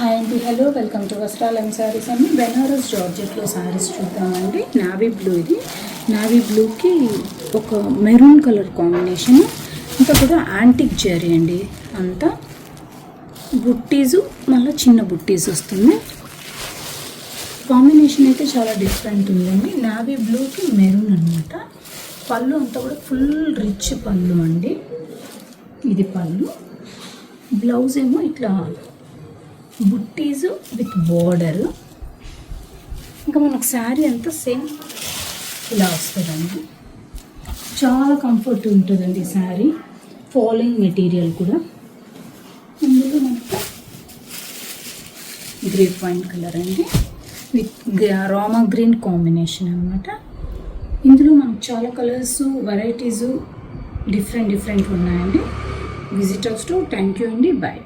Hi అండి, hello, welcome to వస్త్రాలం saris అండి. బెనారస్ జార్జెట్లో శారీస్ చూద్దామండి. నావీ బ్లూ, ఇది నావీ బ్లూకి ఒక మెరూన్ కలర్ కాంబినేషన్, ఇంకా కూడా యాంటిక్ జరీ అండి. అంతా బుట్టీసు, మళ్ళీ చిన్న బుట్టీస్ వస్తుంది. కాంబినేషన్ అయితే చాలా డిఫరెంట్ ఉందండి. నావీ బ్లూకి మెరూన్ అనమాట. పళ్ళు అంతా కూడా ఫుల్ రిచ్ పళ్ళు అండి. ఇది పళ్ళు. బ్లౌజ్ ఏమో ఇట్లా బుట్టీస్ విత్ బోర్డర్. ఇంకా మనకు శారీ అంతా సేమ్ ఇలా వస్తుందండి. చాలా కంఫర్ట్ ఉంటుందండి శారీ. ఫాలింగ్ మెటీరియల్ కూడా. ఇందులో మనకు గ్రేప్ వైన్ కలర్ అండి విత్ రామా గ్రీన్ కాంబినేషన్ అనమాట. ఇందులో మనకు చాలా కలర్స్, వెరైటీస్ డిఫరెంట్ ఉన్నాయండి. విజిటర్స్ టు థ్యాంక్ యూ అండి. బాయ్.